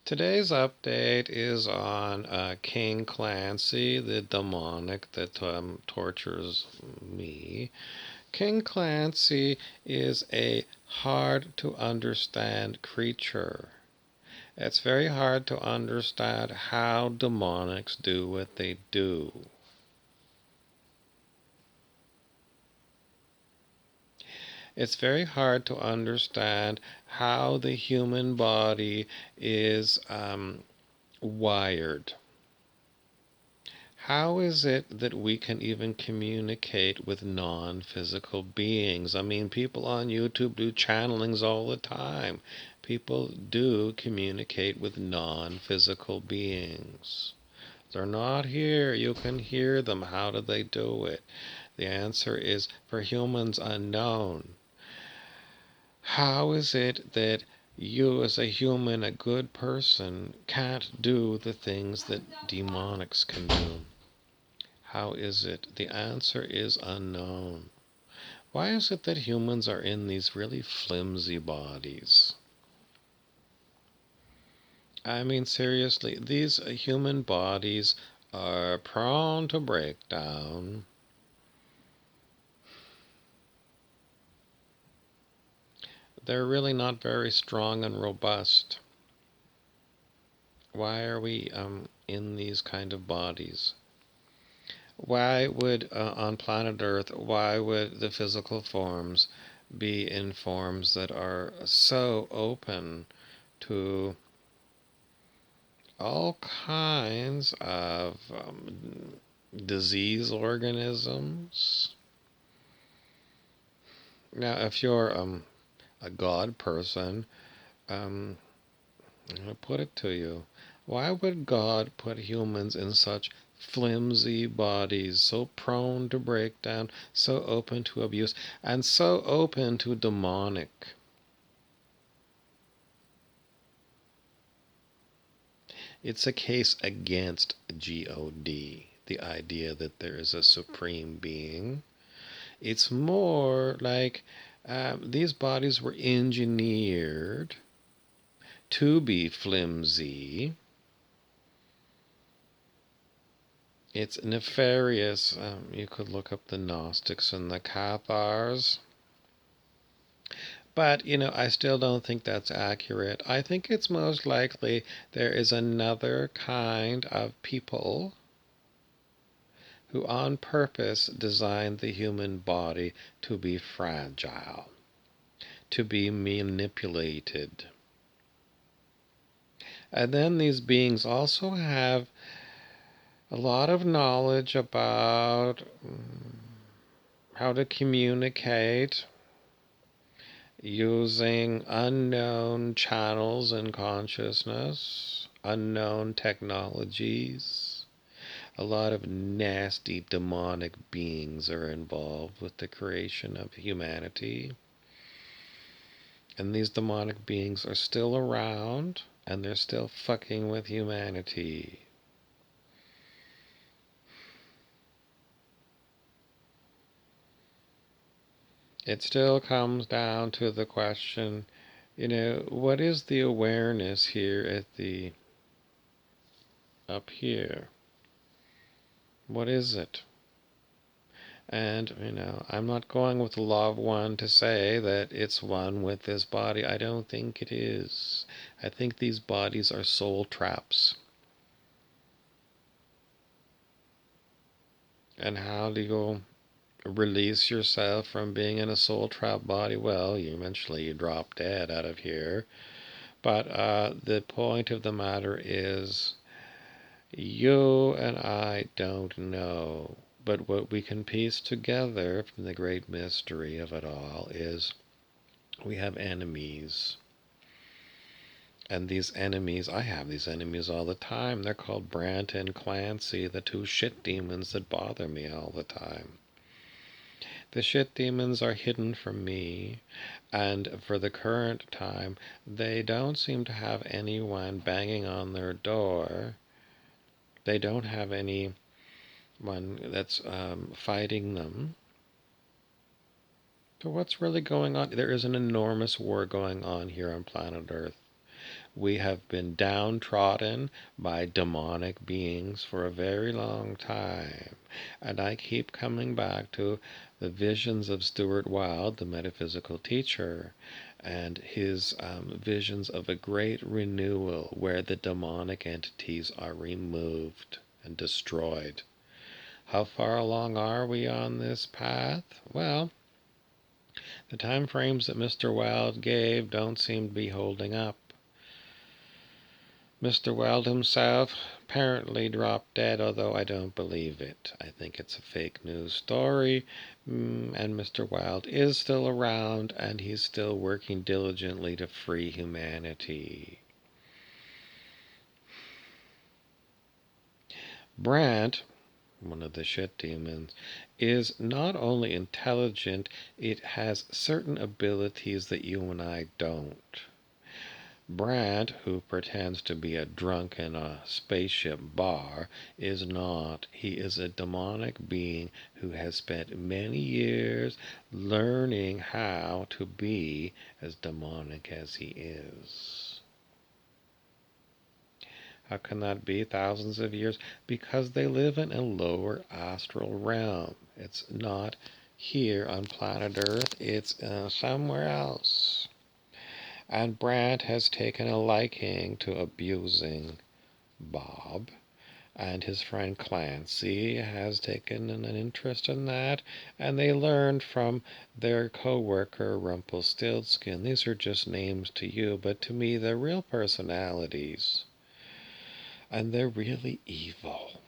Today's update is on King Clancy, the demonic that tortures me. King Clancy is a hard to understand creature. It's very hard to understand how demonics do what they do. It's very hard to understand how the human body is wired. How is it that we can even communicate with non-physical beings? I mean, people on YouTube do channelings all the time. People do communicate with non-physical beings. They're not here. You can hear them. How do they do it? The answer is, for humans, unknown. How is it that you, as a human, a good person, can't do the things that demonics can do? How is it? The answer is unknown. Why is it that humans are in these really flimsy bodies? I mean, seriously, these human bodies are prone to breakdown. They're really not very strong and robust. Why are we in these kind of bodies? Why would, on planet Earth, why would the physical forms be in forms that are so open to all kinds of disease organisms? Now, if you're a God person, I'm going to put it to you. Why would God put humans in such flimsy bodies, so prone to breakdown, so open to abuse, and so open to demonic? It's a case against God, the idea that there is a supreme being. It's more like these bodies were engineered to be flimsy. It's nefarious. You could look up the Gnostics and the Cathars. But, I still don't think that's accurate. I think it's most likely there is another kind of people who on purpose designed the human body to be fragile, to be manipulated. And then these beings also have a lot of knowledge about how to communicate using unknown channels in consciousness, unknown technologies. A lot of nasty demonic beings are involved with the creation of humanity. And these demonic beings are still around, and they're still fucking with humanity. It still comes down to the question, what is the awareness here up here? What is it? And, I'm not going with the law of one to say that it's one with this body. I don't think it is. I think these bodies are soul traps. And how do you release yourself from being in a soul trap body? Well, eventually you drop dead out of here. But the point of the matter is, you and I don't know. But what we can piece together from the great mystery of it all is we have enemies. And these enemies, I have these enemies all the time. They're called Brant and Clancy, the two shit demons that bother me all the time. The shit demons are hidden from me, and for the current time, they don't seem to have anyone banging on their door. They don't have anyone that's fighting them. So what's really going on? There is an enormous war going on here on planet Earth. We have been downtrodden by demonic beings for a very long time. And I keep coming back to the visions of Stuart Wilde, the metaphysical teacher, and his visions of a great renewal where the demonic entities are removed and destroyed. How far along are we on this path? Well, the time frames that Mr. Wilde gave don't seem to be holding up. Mr. Wilde himself apparently dropped dead, although I don't believe it. I think it's a fake news story, and Mr. Wilde is still around, and he's still working diligently to free humanity. Brant, one of the shit demons, is not only intelligent, it has certain abilities that you and I don't. Brant, who pretends to be a drunk in a spaceship bar, is not. He is a demonic being who has spent many years learning how to be as demonic as he is. How can that be? Thousands of years? Because they live in a lower astral realm. It's not here on planet Earth, it's somewhere else. And Brant has taken a liking to abusing Bob, and his friend Clancy has taken an interest in that, and they learned from their co-worker Rumpelstiltskin. These are just names to you, but to me they're real personalities. And they're really evil.